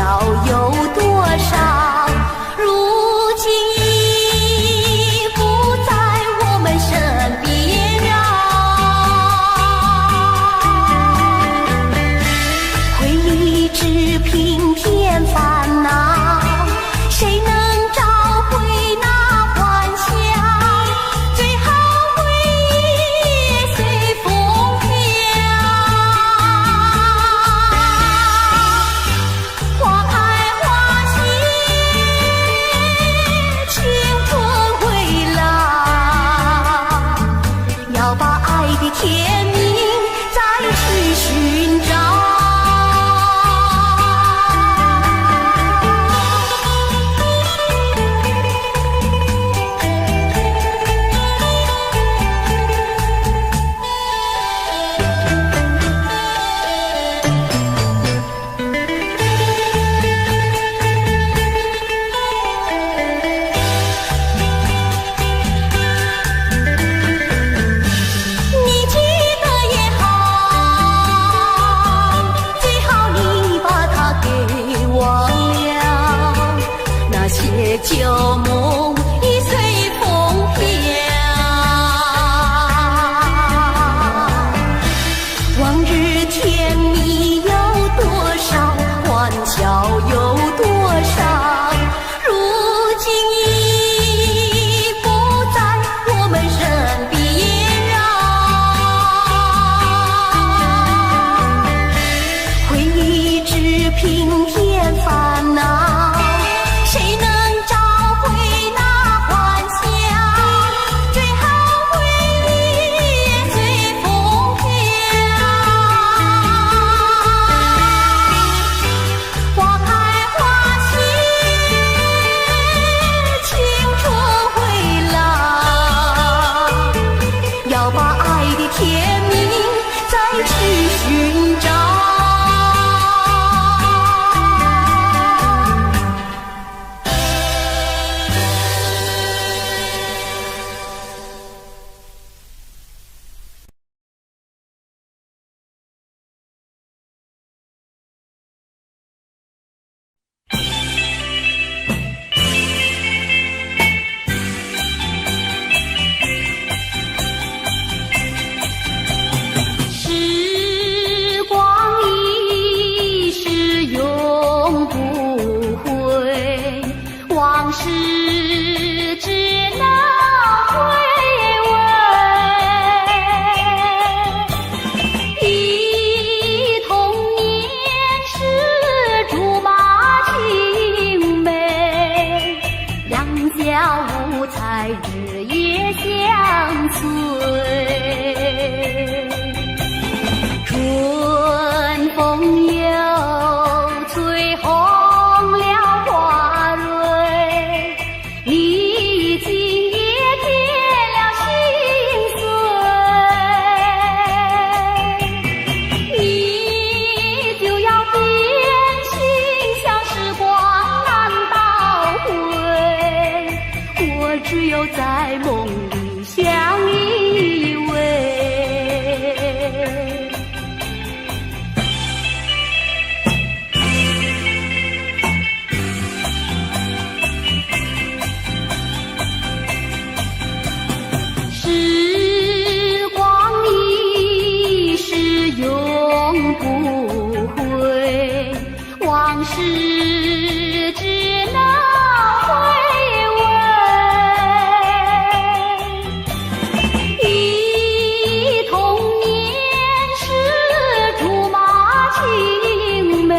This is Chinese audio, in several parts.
巧有多少，如今已不在我们身边啊。回忆只平添烦恼，谁能找回那欢笑？最好回忆也随风飘。花开花谢，青春回老，要把爱的天命再去寻找。你记得也好，最好你把它给忘了，那些旧梦已随风飘。往日甜蜜有多少，欢笑有多少，如今已不在我们身边啊。回忆只平添烦恼，谁能找回那欢笑？最好回忆也随风飘。花开花谢，青春回老，要把爱的天命再去寻找。时光一逝永不回，往事只能回味。忆童年时竹马青梅，两小无猜日夜相随。春风又吹红了花蕊，你今也添了心碎。你就要变心，像时光难倒回，我只有在梦里相依偎。时光一逝永不回，往事只能回味。忆童年时竹马青梅，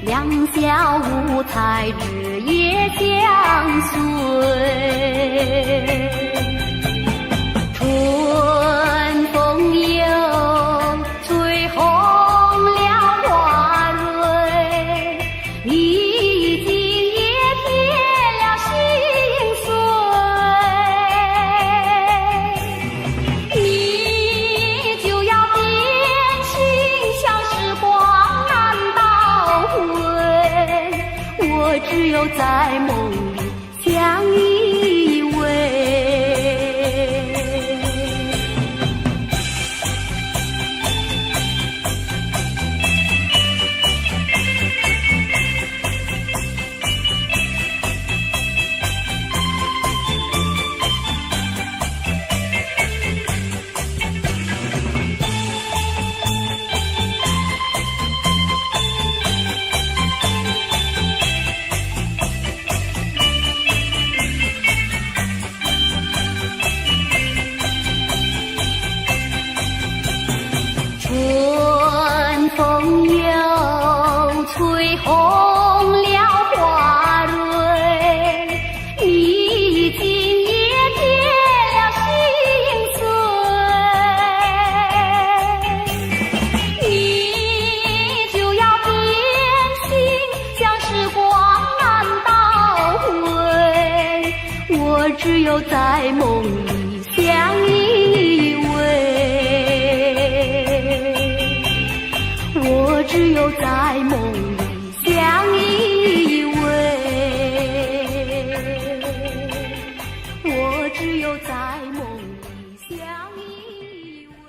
两小无猜日夜相随。春风又吹红了花蕊，你今也添了心碎。你就要变心，像时光难倒回，我只有在梦里相依偎。红了花蕊，你今夜添了心碎，你就要变心，像时光难倒回，我只有在梦里相依偎，我只有在梦里相依偎，我只有在梦里相依偎。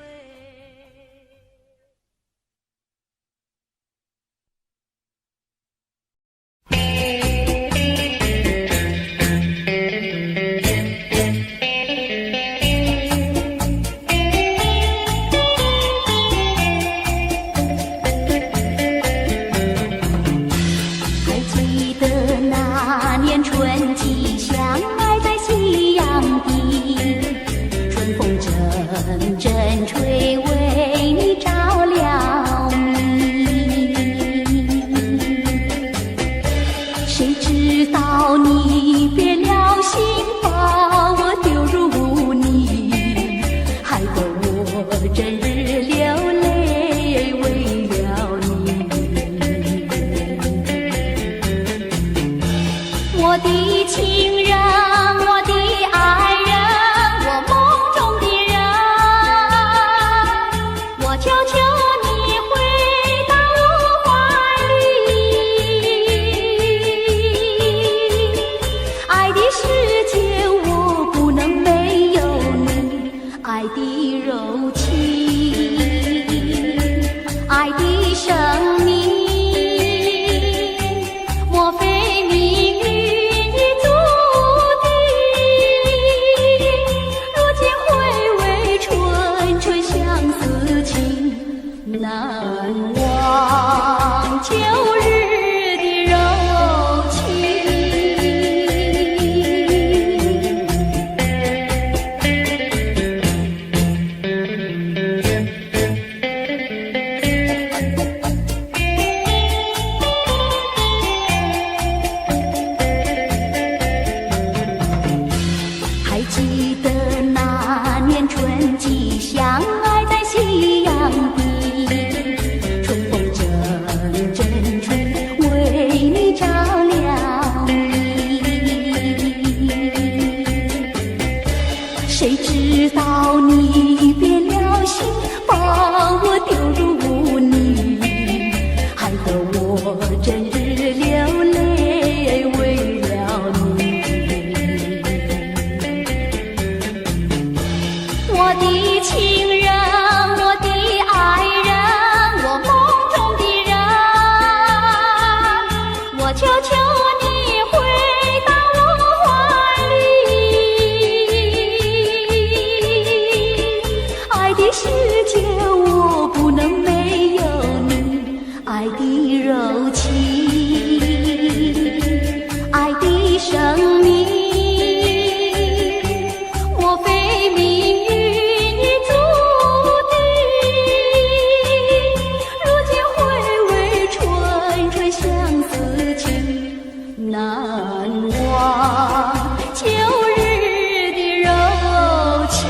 还记得那年春季相爱在夕阳底，春风阵阵吹，为你着了迷。谁知道你变了心，把我丢入污泥，害得我整日流泪为了你。我的情人，我的爱人，我梦中的人，我求求你回到我怀里。爱的世界我不能没有你，爱的柔情，爱的生命，莫非命运已注定？如今回味纯纯相思情，难忘旧日的柔情。还记得那年春季相爱在夕阳底，春风阵阵吹，为你着了迷。谁知道你变了心，把我丢入污泥，害得我整日流泪为了你。我的情人，我的爱人，我梦中的人，我求求你回到我怀里。爱的世界我不能没有你，爱的柔情，爱的生命，莫非命运已注定？如今回味纯纯相思情，难忘旧日的柔情。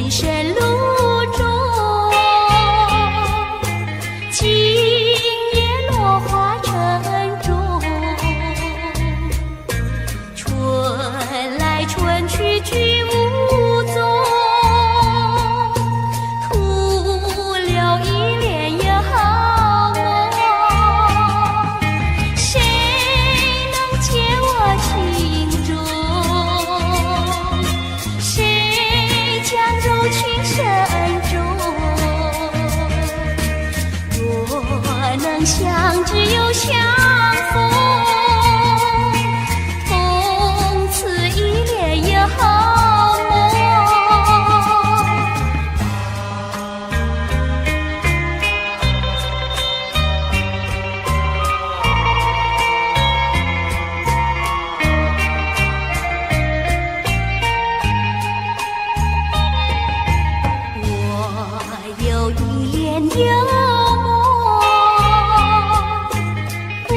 更深路中，今夜落花城中，春来春去去无踪，徒留一帘幽梦。谁能解我情中？谁将柔情深重？若能相知又相逢，共此一帘幽梦。我有一帘幽梦，不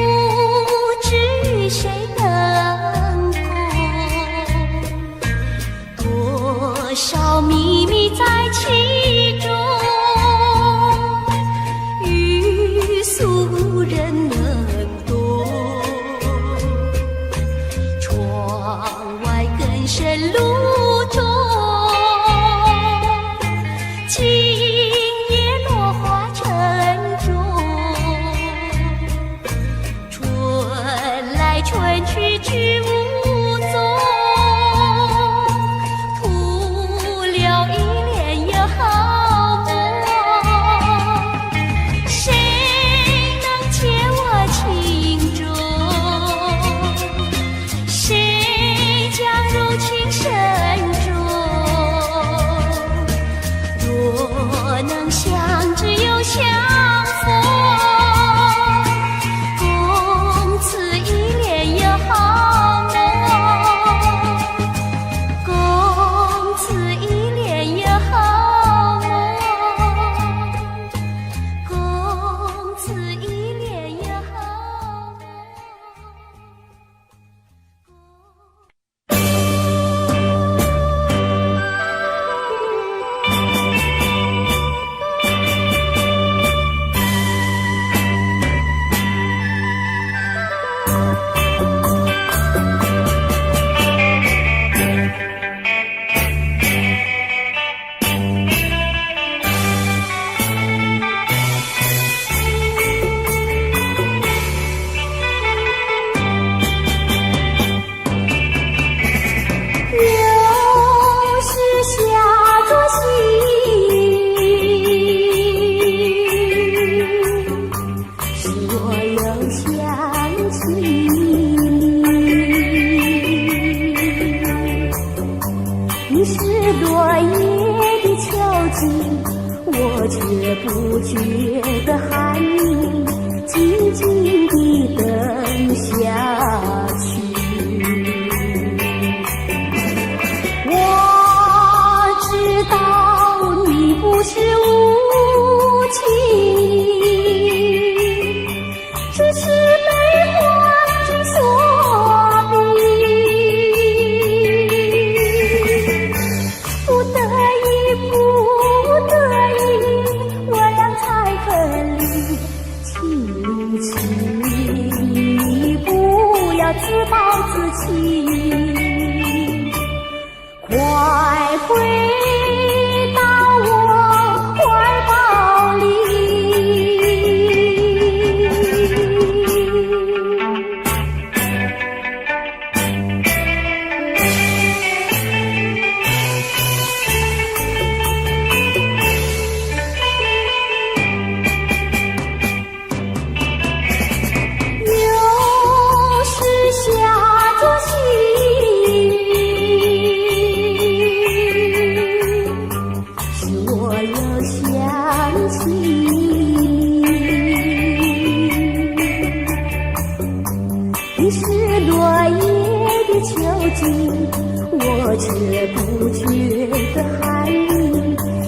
知与谁能共，多少秘密在其中，欲诉无人能懂。窗外更深路中，今夜落花城中，春来春去去无踪，徒留一帘幽梦。谁能解我情中？谁将柔情深重？若能相知又相逢，共此一帘幽梦，共此一帘幽梦，共此一帘幽梦。又是下作息，使我又想起你。你是落叶的秋景，我却不觉得寒意，静静地等下去。我知道你不是无情，只是被环境所逼，不得已，不得已，我俩才分离。请你不要自暴自弃，快回到我怀抱里。又是下作息，使我又想起你是落叶的秋景，我却不觉得寒意，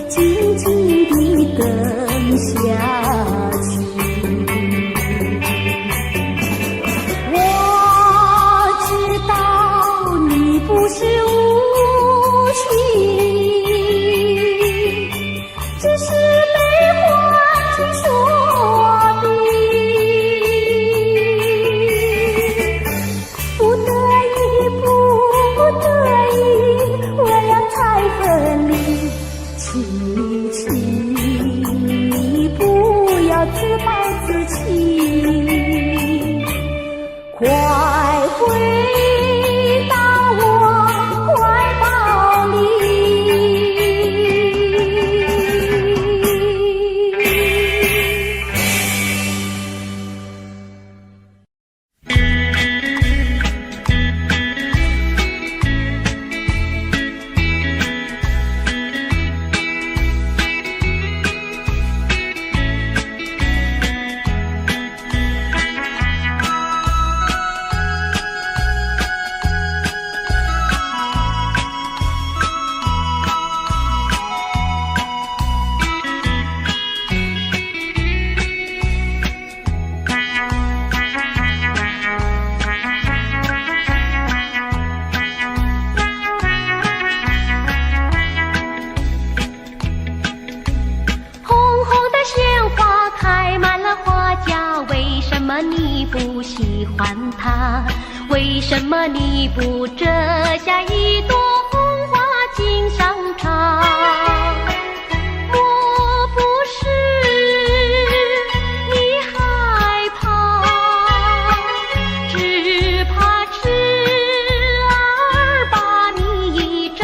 静静地等下去。我知道你不是无情，你不要自暴自弃，快回到我怀抱里。你不喜欢它？为什么你不折下一朵红花锦上插？莫不是你害怕，只怕痴儿把你扎。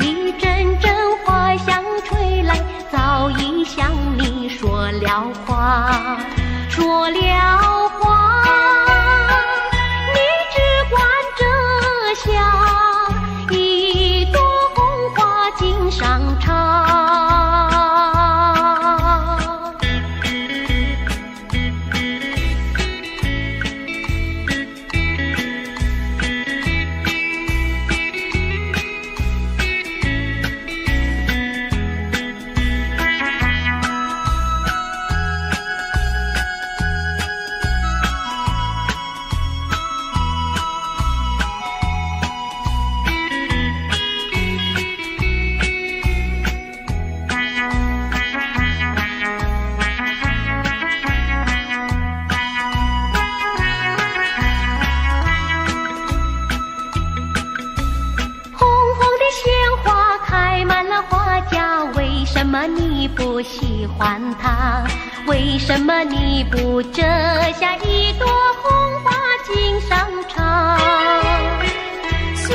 一阵阵花香吹来，早已向你说了话。说了话，你只管折下一朵红花锦上插。为什么你不喜欢它？为什么你不折下一朵红花锦上插？虽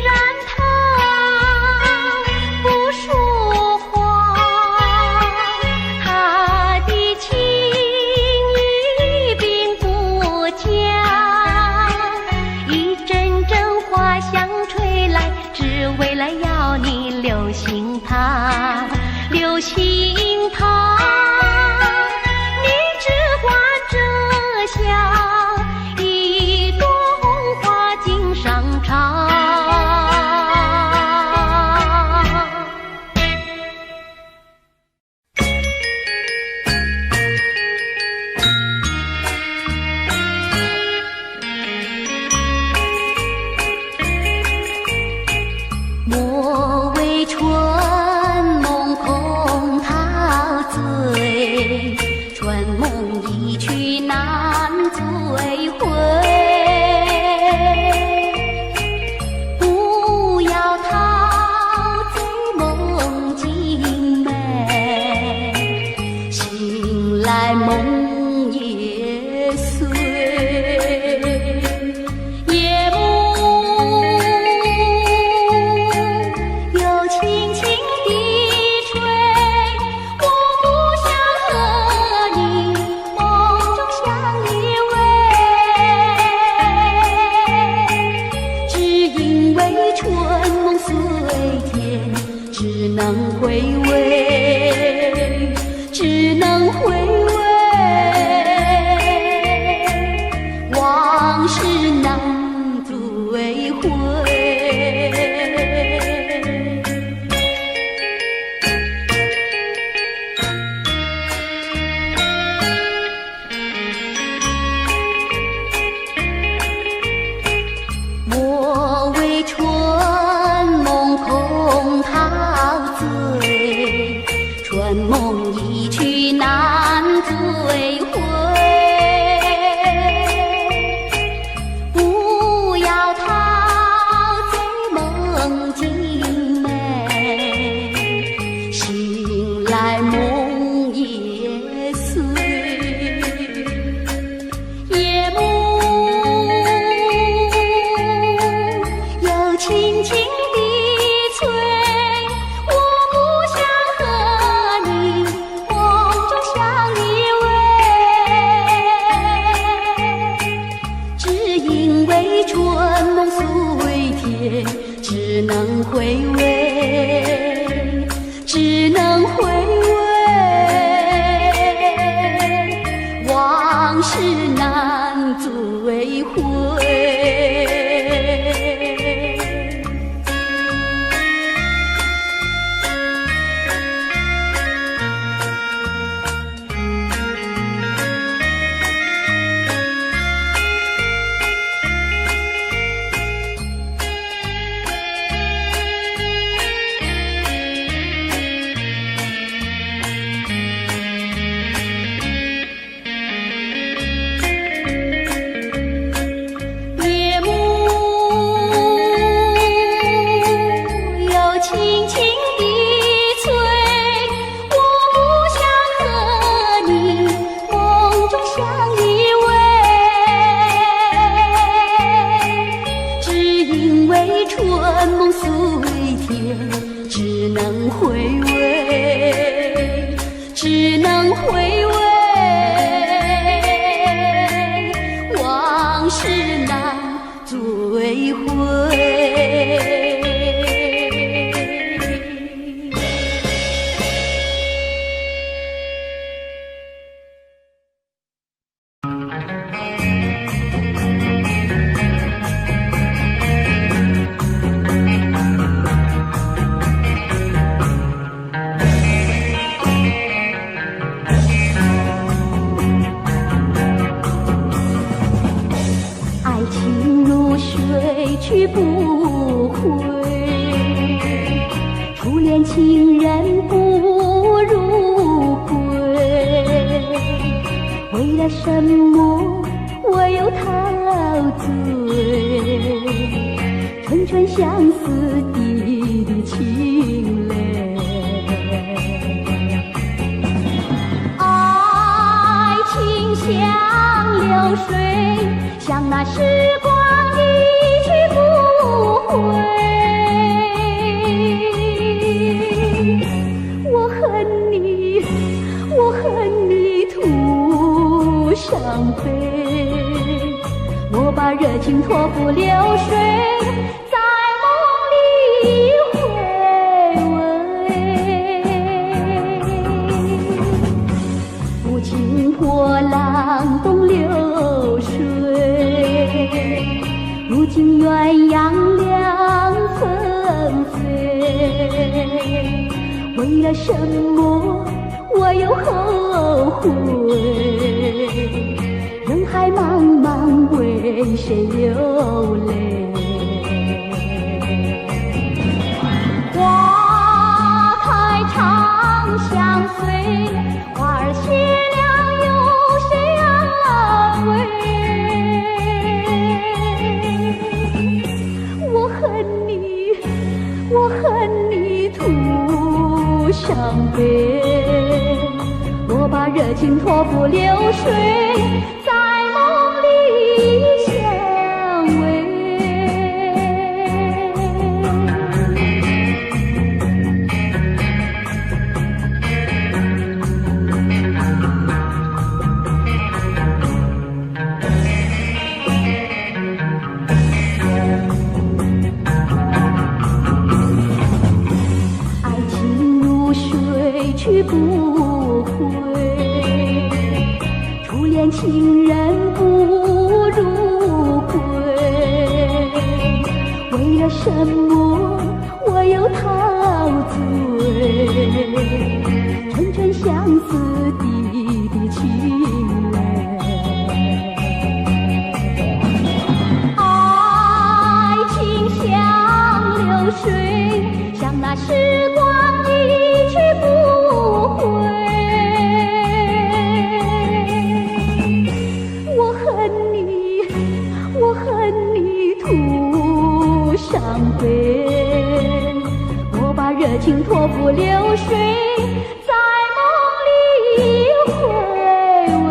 然它不说话，它的情意并不假。一阵阵花香吹来，只为了要你留心它。留心它，你只管折下一朵红花锦上插。莫为春春梦一去难追回，不要陶醉梦境美，醒来梦也碎。夜幕又轻轻地吹，我不想和你梦中相依偎，只因为春梦虽甜，只能回味，只能回味，往事难追回。莫为春梦空陶醉，轻轻地催，我不想和你梦中相依偎，只因为春梦随天，只能回味，只能回味，往事难追回。去不回，初恋情人不如归。为了什么我又陶醉？春春相思滴滴清泪。爱情像流水，像那时光一去不回，我恨你，我恨你徒伤悲，我把热情托付流水，在梦里回味，无情波浪东流水，如今鸳鸯两纷飞，为了什么我又后悔？人海茫茫，为谁流泪？花开长相随，花儿谢了有谁安慰？我恨你徒伤悲，我把热情托付流水，在梦里相偎。去不回，初恋情人不如归。为了什么我又陶醉？春春相思滴滴清泪。爱情像流水，像那时光一去不回，我恨你徒伤悲，我把热情托付流水，在梦里回味。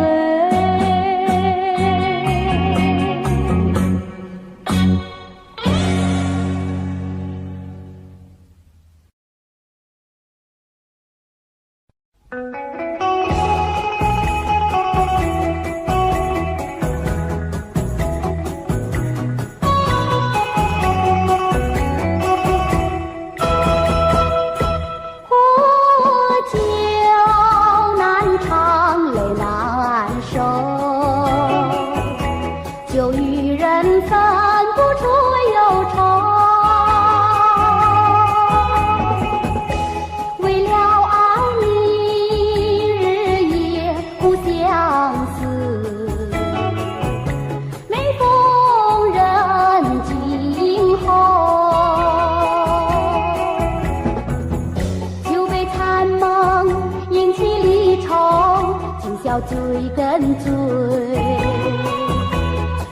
要追跟追，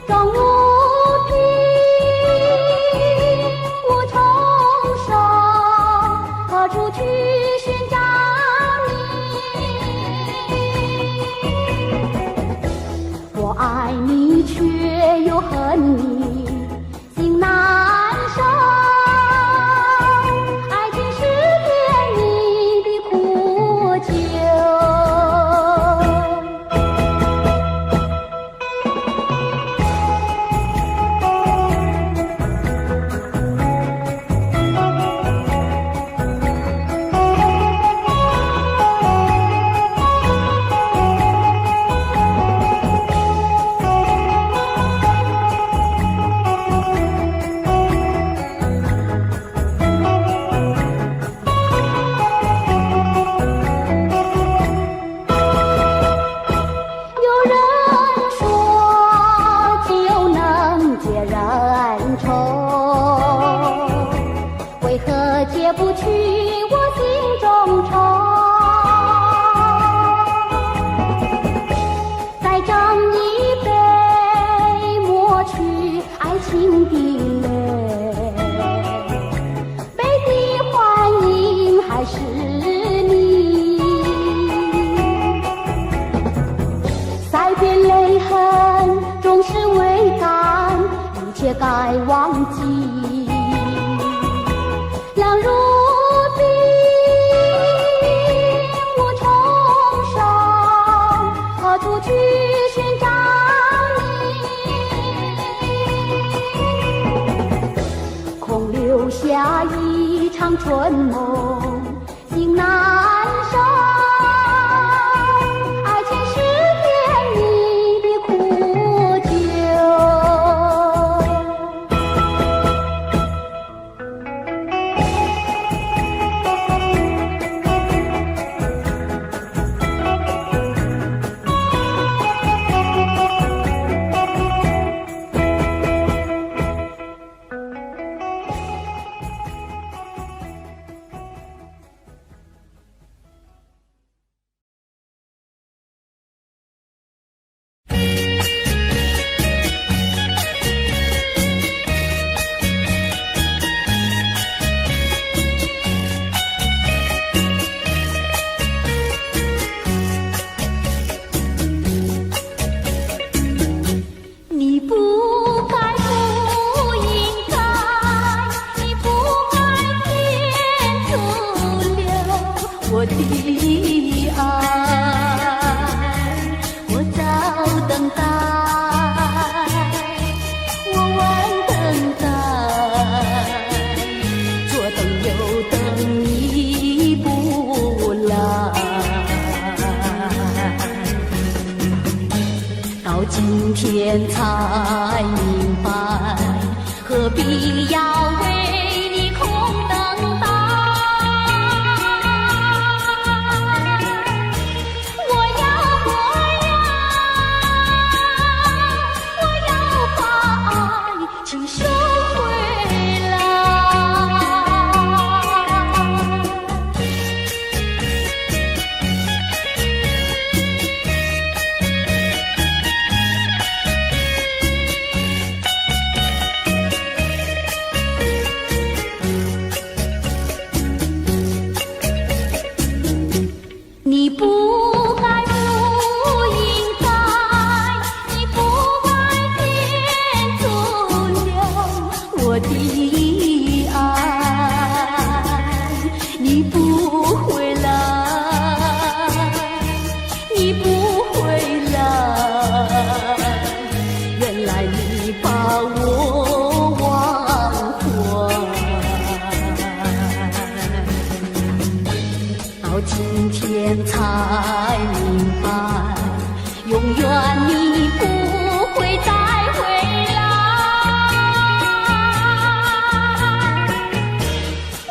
终无凭无重生。不去我心中愁。再斟一杯，抹去爱情的泪。杯底幻影还是你，塞遍泪痕终是未干，一切该忘记。冷如冰，无重生，何处去寻找你？空留下一场春梦，心难收。爱情是甜蜜的苦酒。我的爱，我早等待，我晚等待，左等右等你不来。到今天才明白，何必要为你空等待。你不该，不应该，你不该天阻留我的爱，你不回来，你不回来，原来你把我忘怀。到今天才明白，永远你不会再回来。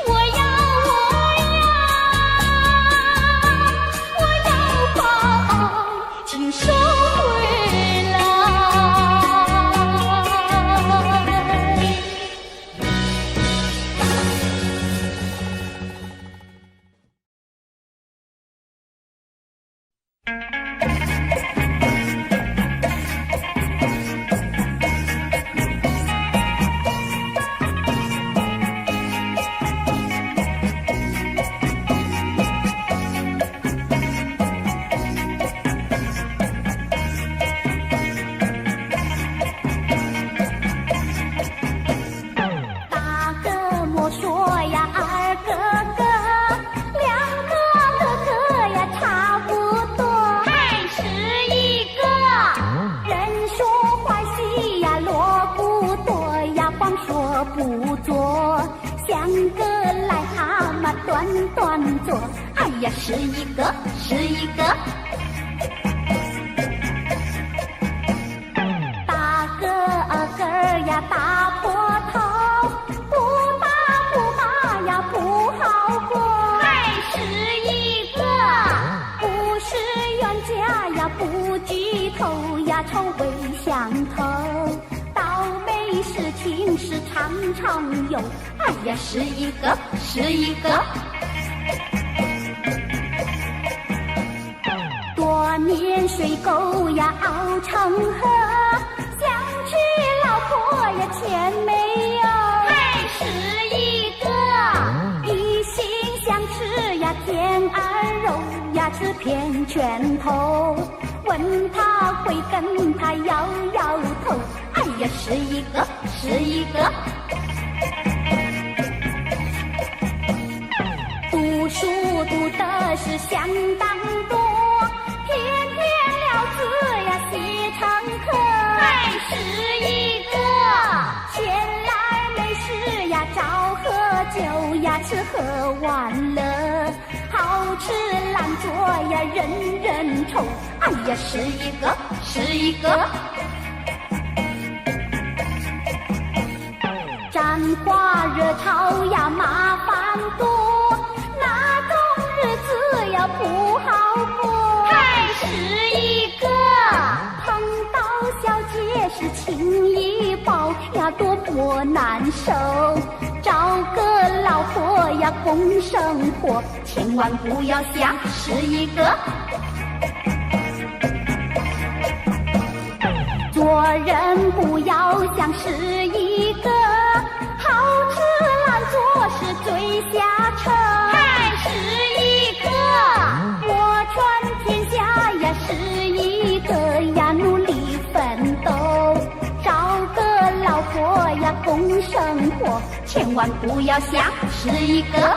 我要把爱情收回来。不做，像个癞蛤蟆短短做，哎呀，是一个是一个。大个个呀大坡头，不大不大呀不好过，还是一个不是冤家呀不聚头呀愁未相投，倒霉事事情是常常有，哎呀，是一个是一个。多年水沟呀熬成河，想娶老婆呀钱没有，还是一个。一心想吃呀甜儿肉呀，吃片拳头。问他会跟他摇摇头，哎呀，是一个是一个。读书读的是相当多，天天了字呀写成课，还是一个。闲来没事呀找喝酒呀，吃喝玩乐，好吃懒做呀人人愁，哎呀，是一个是一个。沾花惹草呀麻烦多，那种日子呀不好过，还是一个。碰到小姐是情谊抱呀多么难受，找个老婆呀共生活，千万不要想是一个。做人不要想是一个，好吃懒做是最下策，还是一个。我传天下呀是一个呀，努力奋斗，找个老婆呀共生活，千万不要想是一个。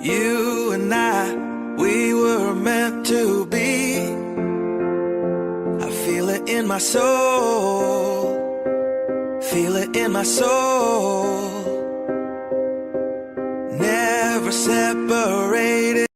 You and I, we were meant to be. I feel it in my soul. Feel it in my soul. Never separated.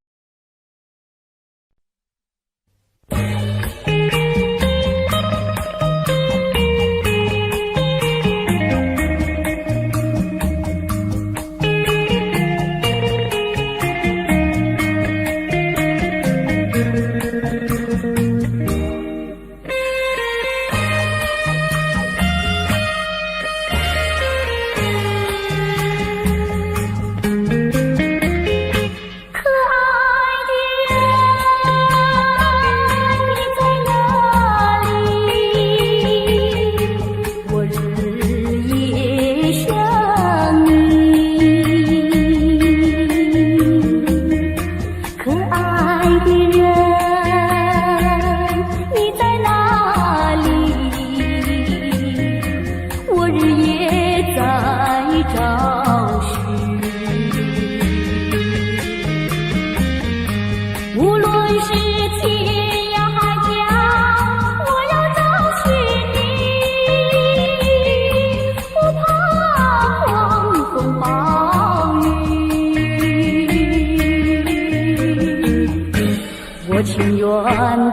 我情愿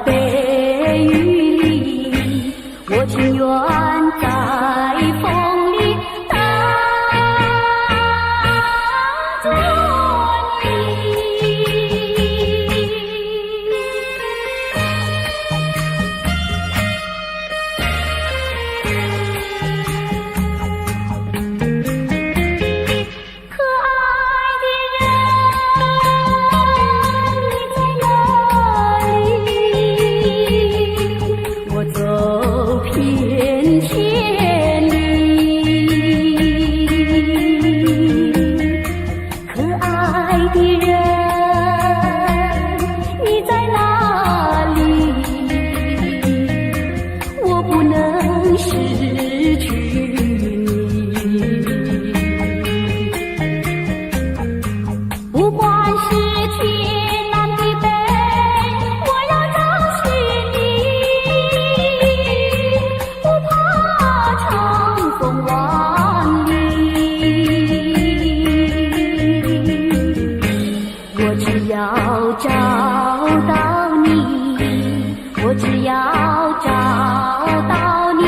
被雨淋，我情愿在风里等着你。可爱的人，你在哪里？我走遍千里。可爱的人，你在哪里？我不能失去你。不管是天南地北，我要找寻你，不怕长风万里。我只要找到你，我只要找到你，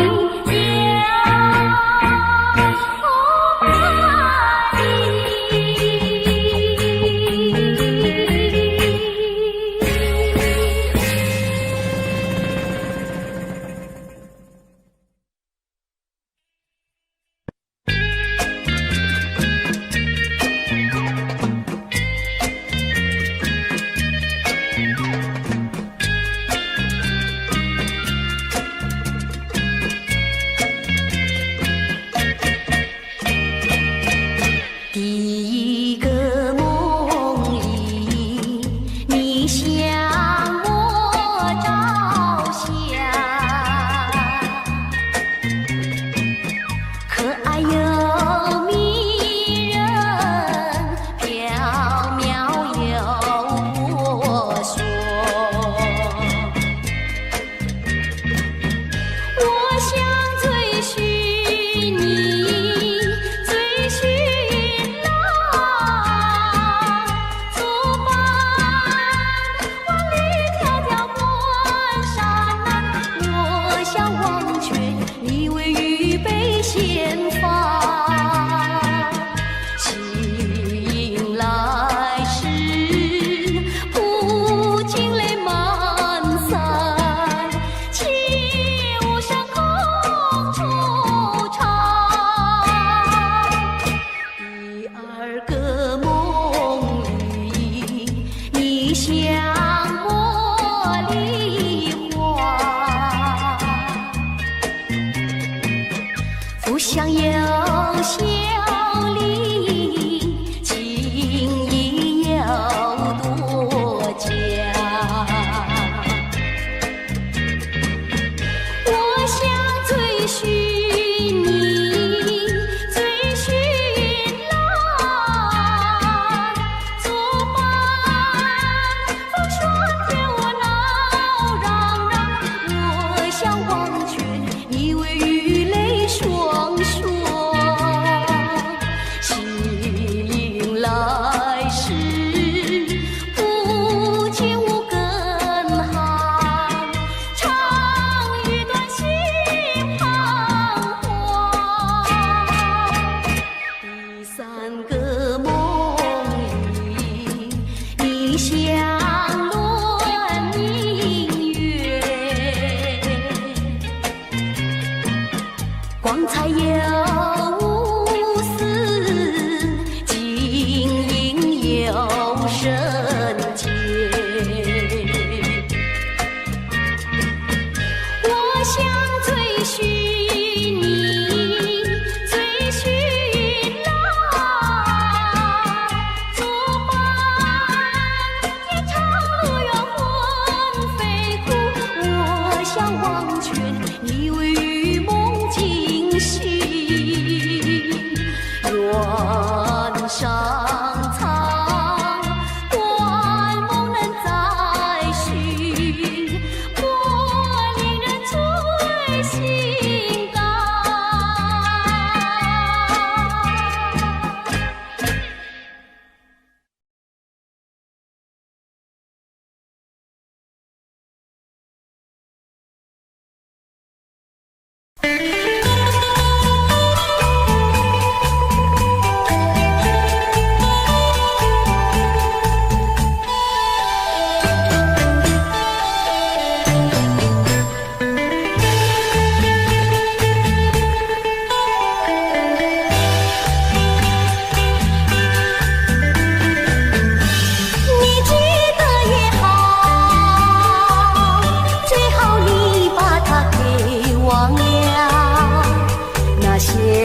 第一个梦里，你向我照相，可爱又迷人，缥缈又婆娑。我想追寻你，追寻像茉莉花，不想有笑里，情意有多假。我想追寻你，追寻浪，作伴风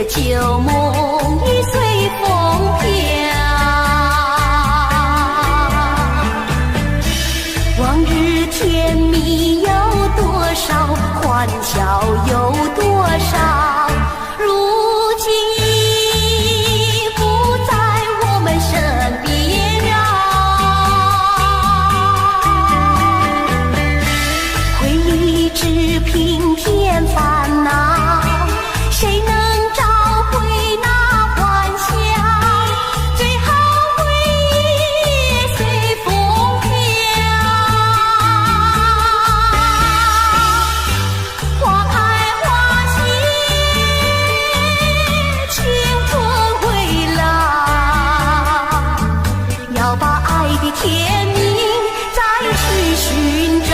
旧梦已随风飘，往日甜蜜有多少，欢笑有多少，如今已不在我们身边啊。回忆只平添烦恼，谁能天明再去寻找。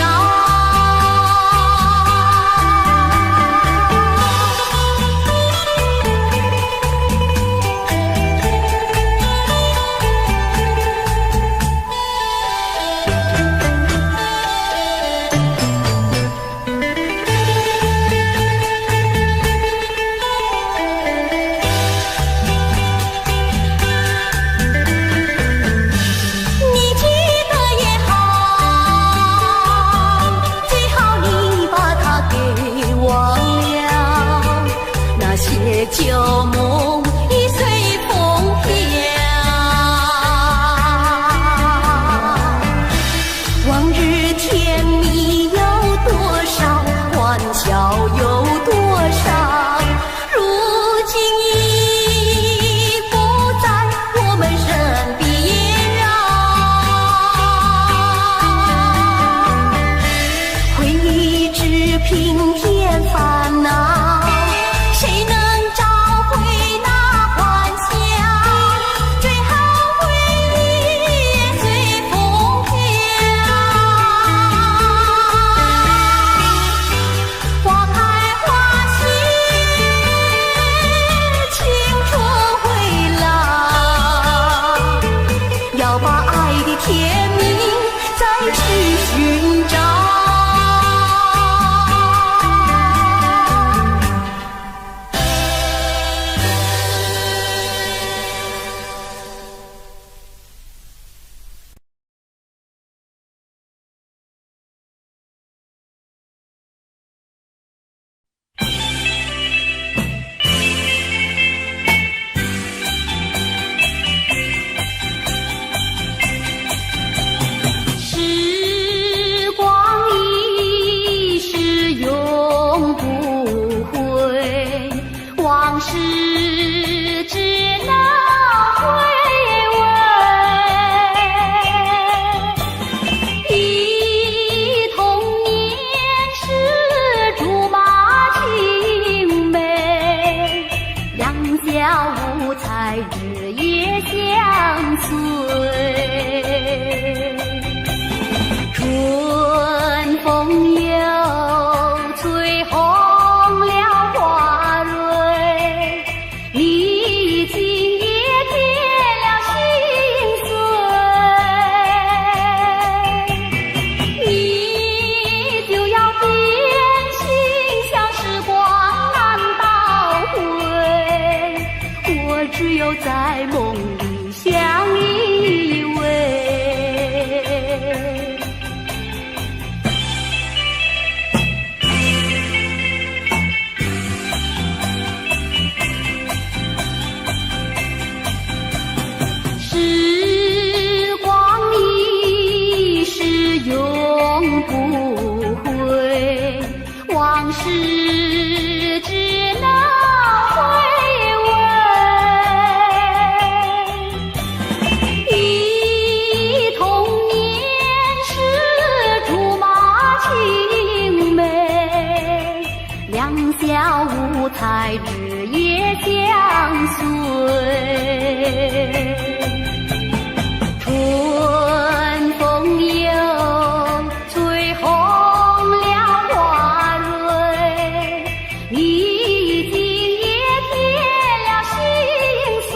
旧梦已随风飘，往日甜蜜有多少，欢笑有多少，如今已不在我们身边啊。回忆只平添烦恼，谁能天明再去寻找。往事只能回味，忆童年时竹马青梅，两小无猜日夜相随，春风又吹红只有在梦里相依偎。相随。春风又吹红了花蕊，你今也添了心碎。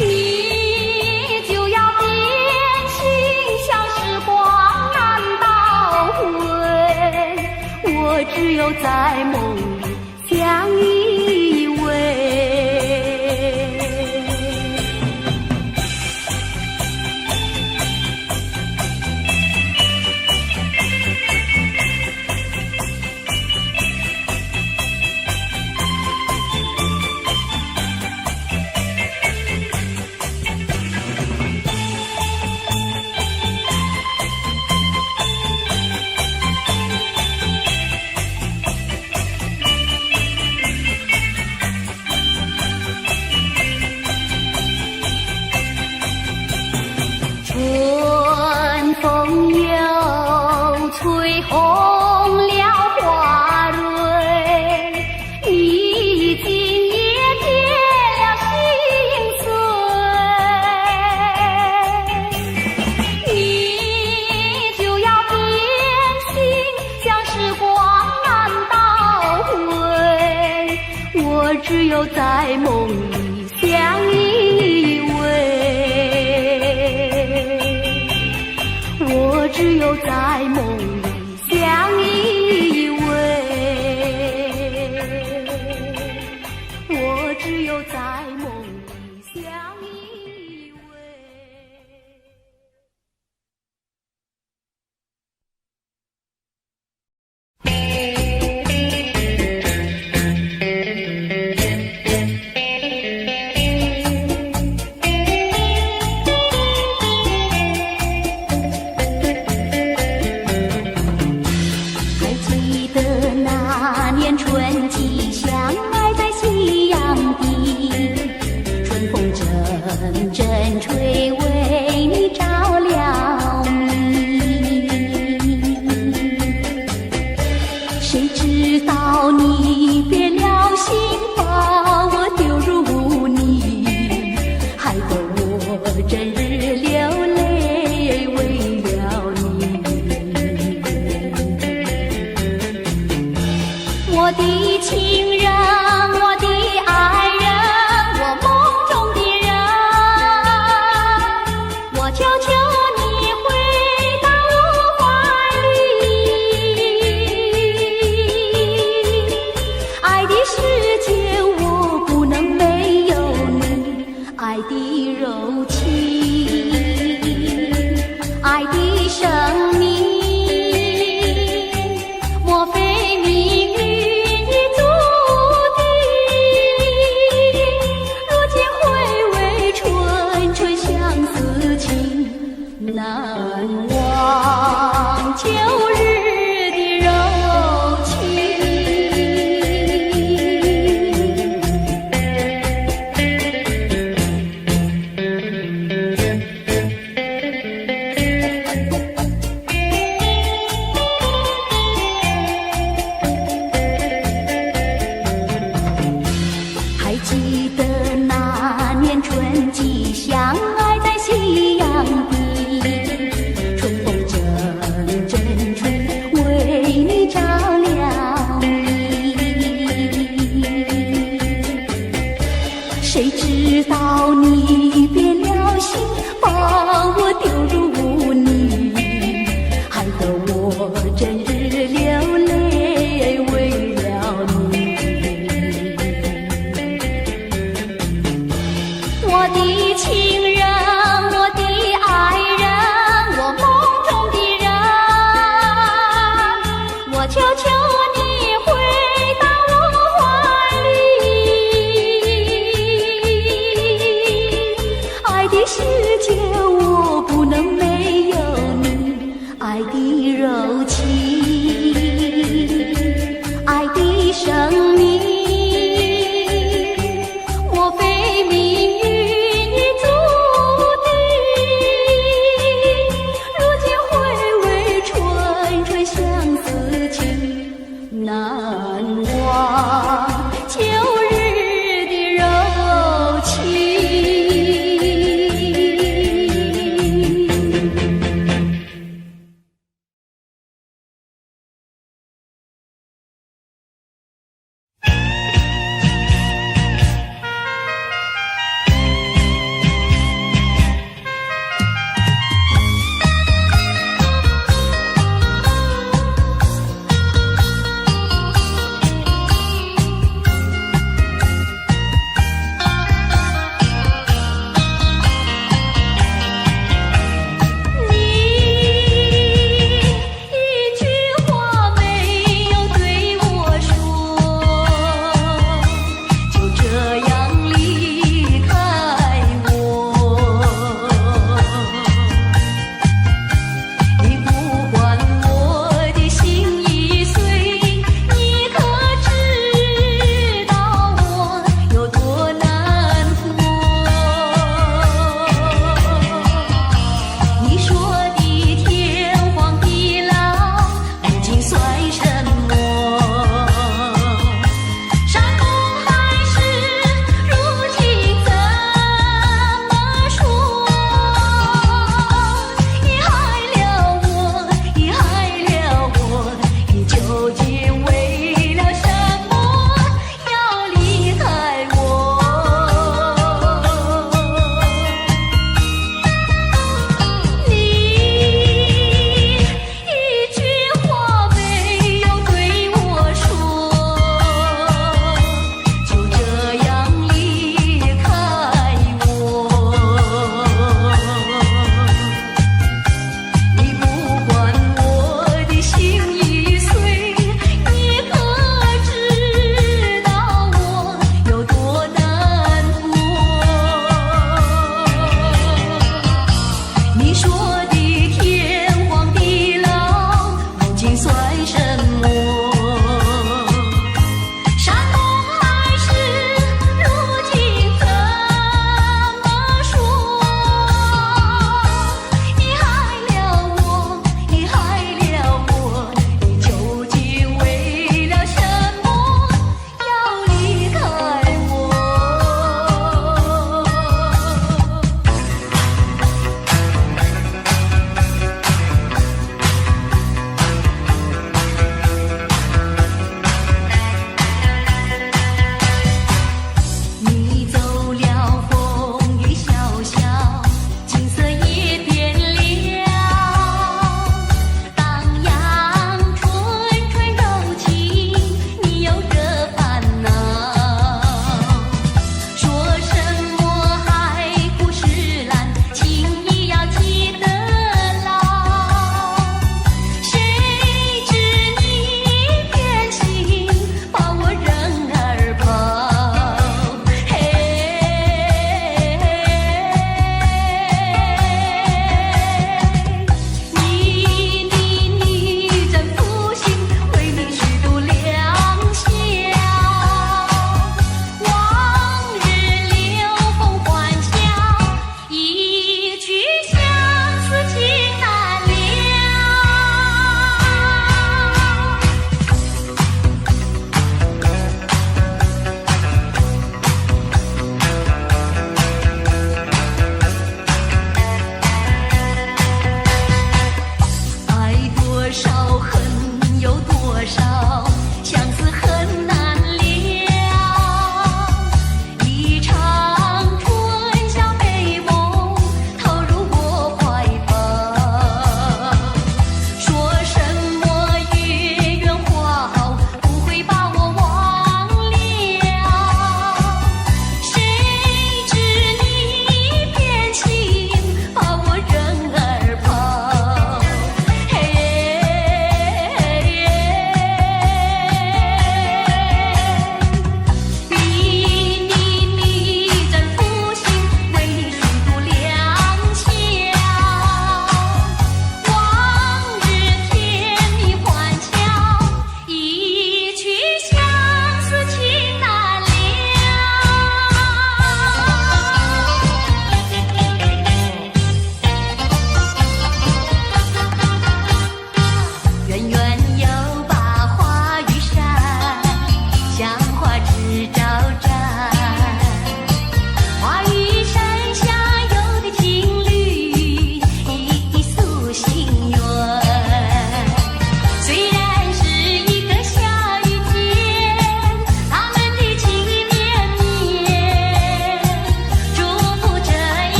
你就要变心，像时光难倒回，我只有在梦里相依偎。春风又吹红了花蕊，你今也添了心碎。你就要变心，像时光难倒回，我只有在梦里相依偎。我只有在梦里相依偎，我只有在梦里相依偎。还记得那年春季相爱在夕阳底，春风阵阵吹，为你着了迷。谁知道你变了心，把我丢入污泥，害得我整日流泪为了你。我的情人，我的爱人，我梦中的人，我求求你回到我怀里。爱的世界我不能没有你，爱的柔情，爱的生命，莫非命运已注定？如今回味纯纯相思情，难忘旧日的柔情。还记得那年春季相爱在夕阳底，春风阵阵吹，为你着了迷。谁知道你变了心，把我丢入污泥，害得我整日流泪为了你。我的情人，我的爱人，我梦中的人，我求求你回到我怀里。爱的世界我不能没有你，爱的柔情，爱的生命，莫非命运已注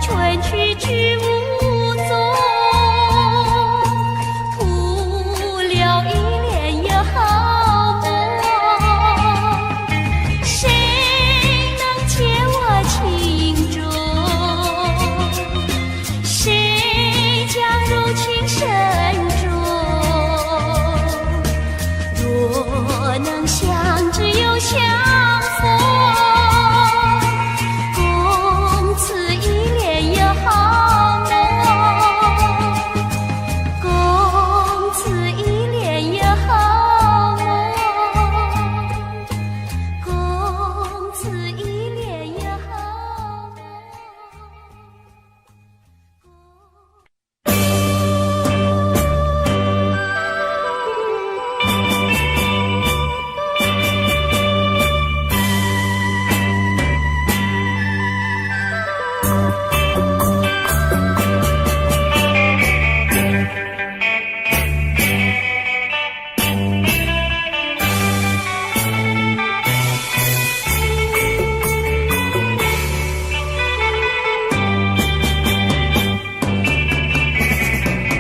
春去去无踪，徒留一帘又好梦。谁能解我情衷？谁将入情深重？若能相知又相逢，共此一帘又好梦，共此一帘又好梦，共此一帘又好梦。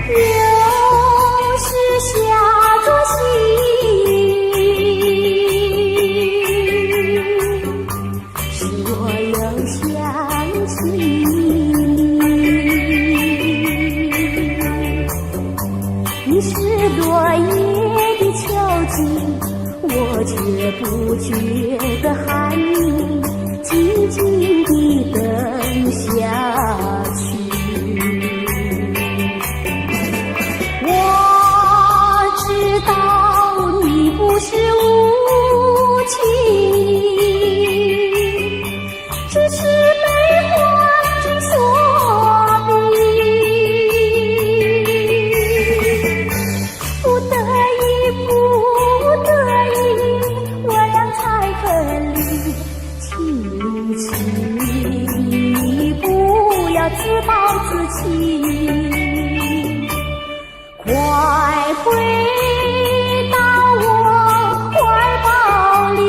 又是下作戏，使我又想起你是落叶的秋景，我却不觉得寒意，静静地等下去。我知道你不是无情，只是被环境所逼，不得已，不得已，我俩才分离。请你不要自暴自弃，快回到我怀抱里。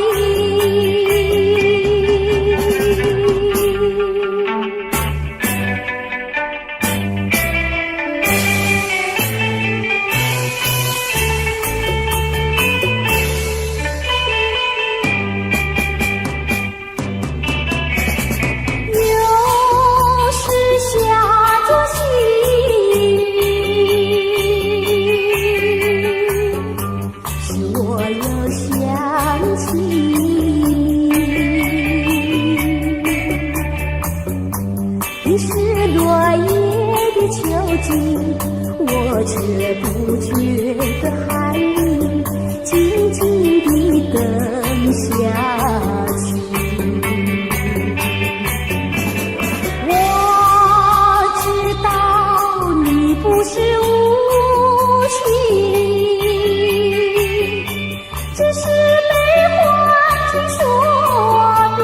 又是下作戏，使我又想起你是落叶的秋景，我却不觉得寒意，静静地等下去。我知道你不是无情，只是被环境所逼，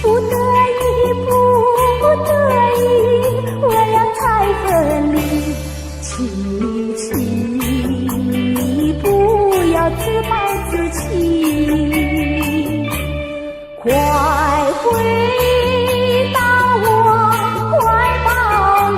不得已，不得已，我俩才分离。请你不要自暴自弃，快回到我怀抱里。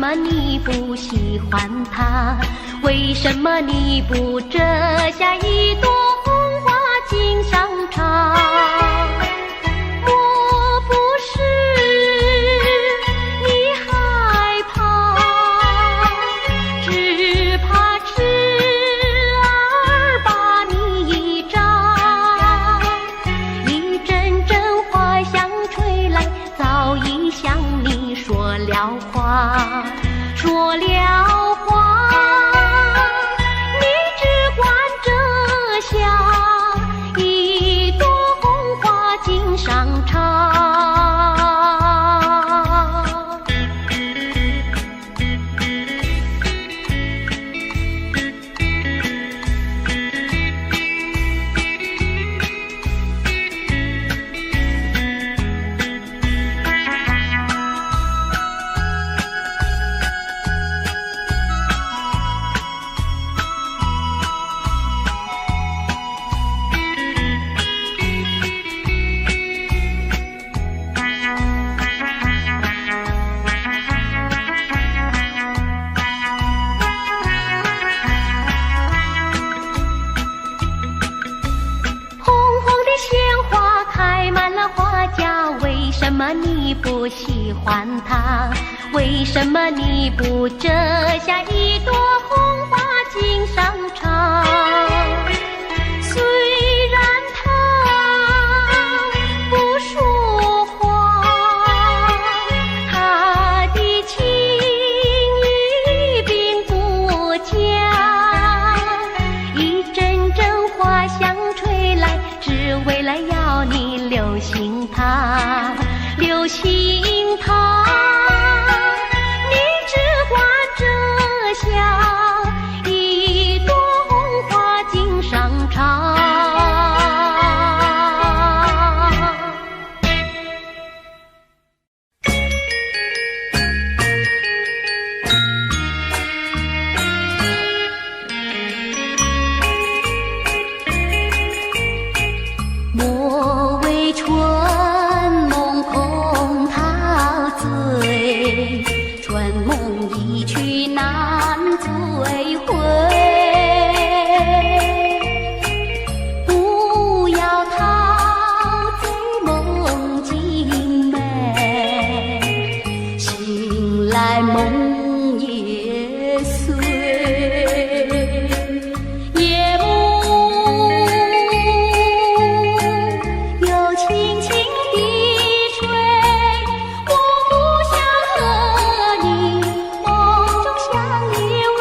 么你不喜欢它？为什么你不折下一朵红花锦上插？莫不是你害怕，只怕么你不喜欢他？为什么你不折下一朵红花锦上插？虽然他不说话，他的情意并不假，一阵阵花香吹来，只为了要你留心他，留心他。你只管折下一朵红花锦上插。莫为春梦空陶醉，春梦一去难追回。不要陶醉梦境美，醒来梦也碎。夜幕又轻轻地吹，我不想和你梦中相依偎，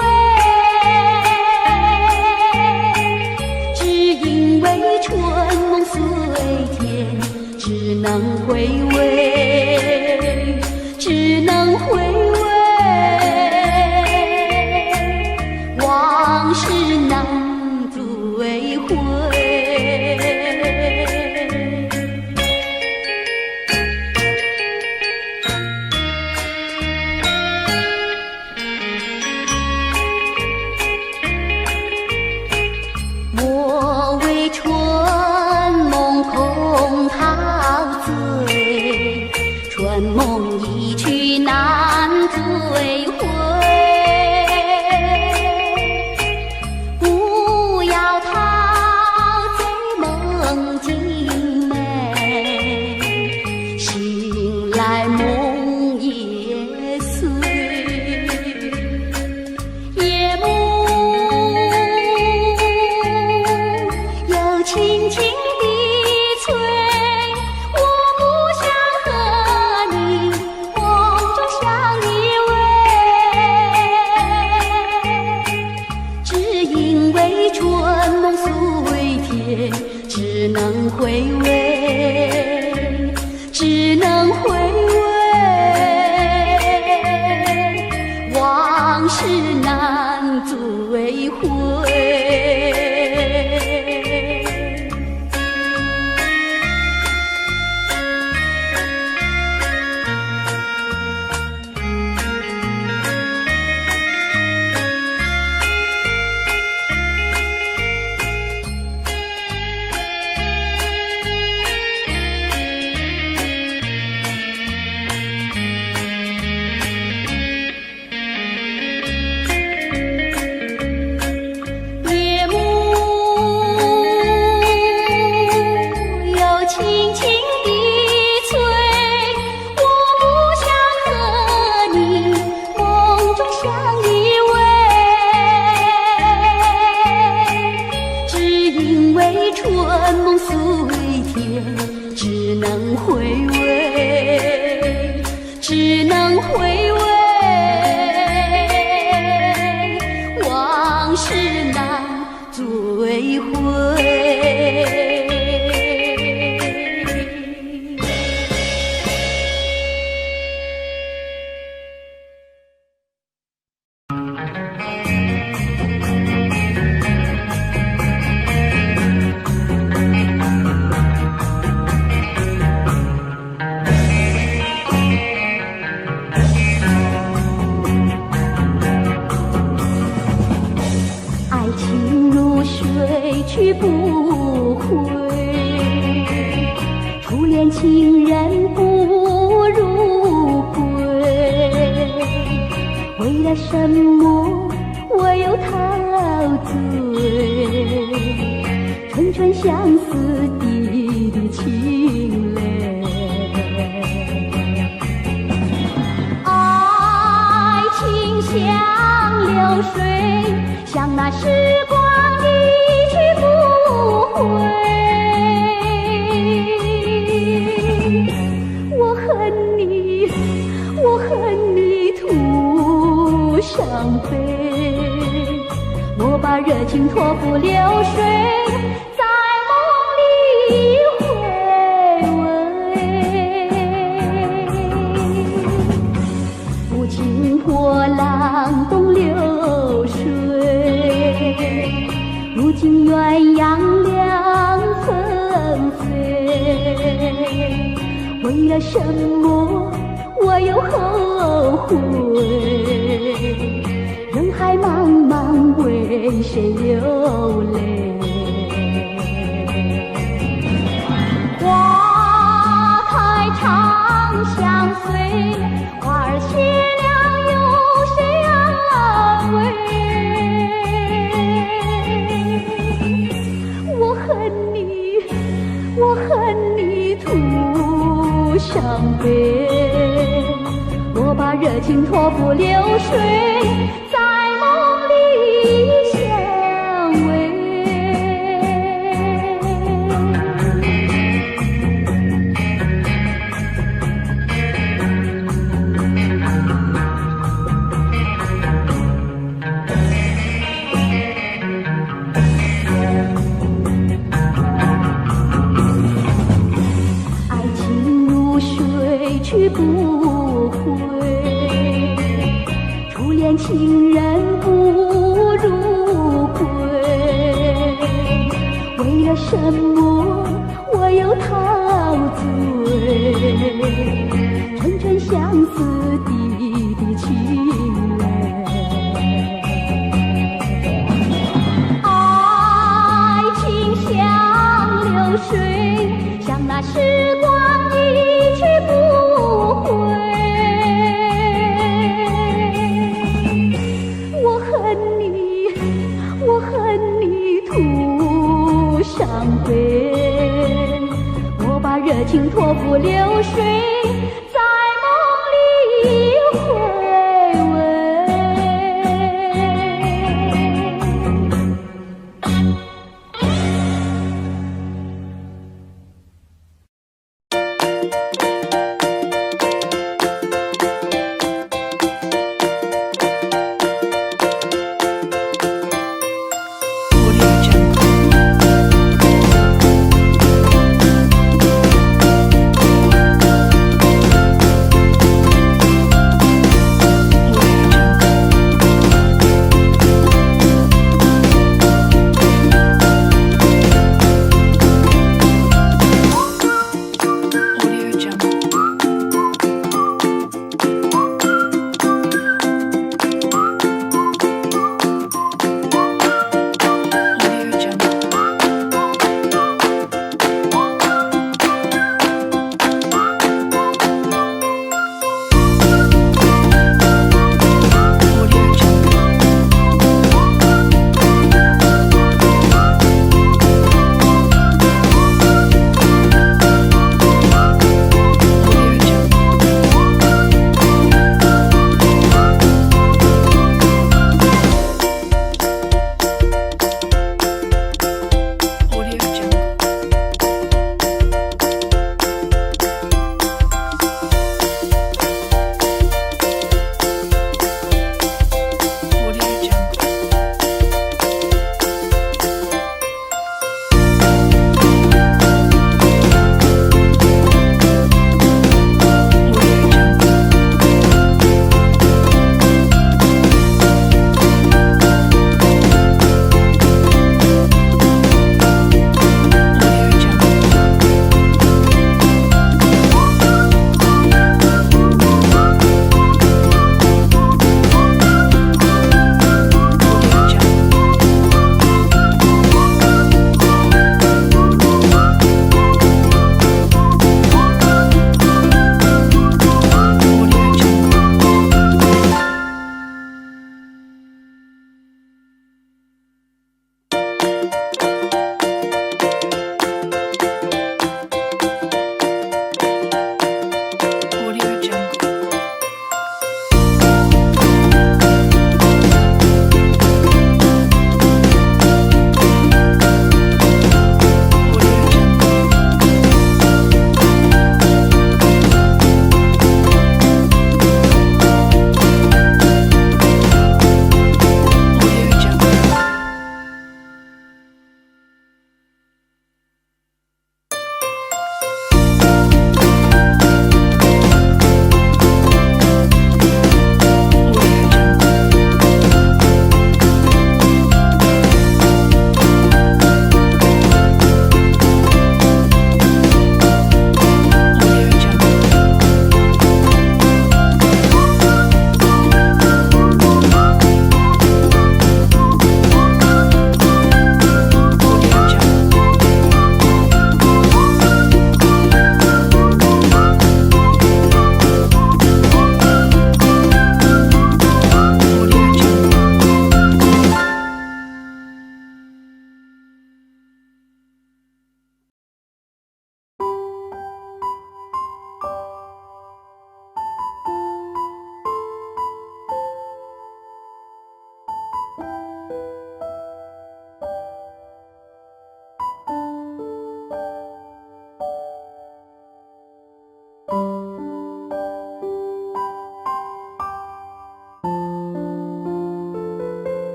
只因为春梦虽甜，只能回味，只能回味，往事难追回。莫为春梦空陶醉，春梦一去难追回。不要陶醉梦境美，醒来梦也碎。夜幕又轻轻地吹，我不想和你梦中相依偎，只因为春梦虽甜，只能回味，只能回味，往事难追回。夜幕又轻轻地吹，我不想和你梦中相依偎，只因为春梦虽甜，只能回味，只能回味，往事难追回。爱情如水去不回，初恋情人不如归。为了什么我又陶醉？春春相思滴滴情泪。像流水，像那时光一去不回。我恨你，我恨你徒伤悲。莫把热情托付流水，在梦里回味。不经波浪东流水，如今鸳鸯两纷飞。为了什么我又后悔？人海茫茫，为谁流泪？花开长相随，花儿谢了有谁安慰？我恨你，我恨你徒伤悲。我把热情托付流水，在梦里相偎。爱情如水去不回，初恋情人不如归。为了什么我又陶醉？纯纯相思滴滴情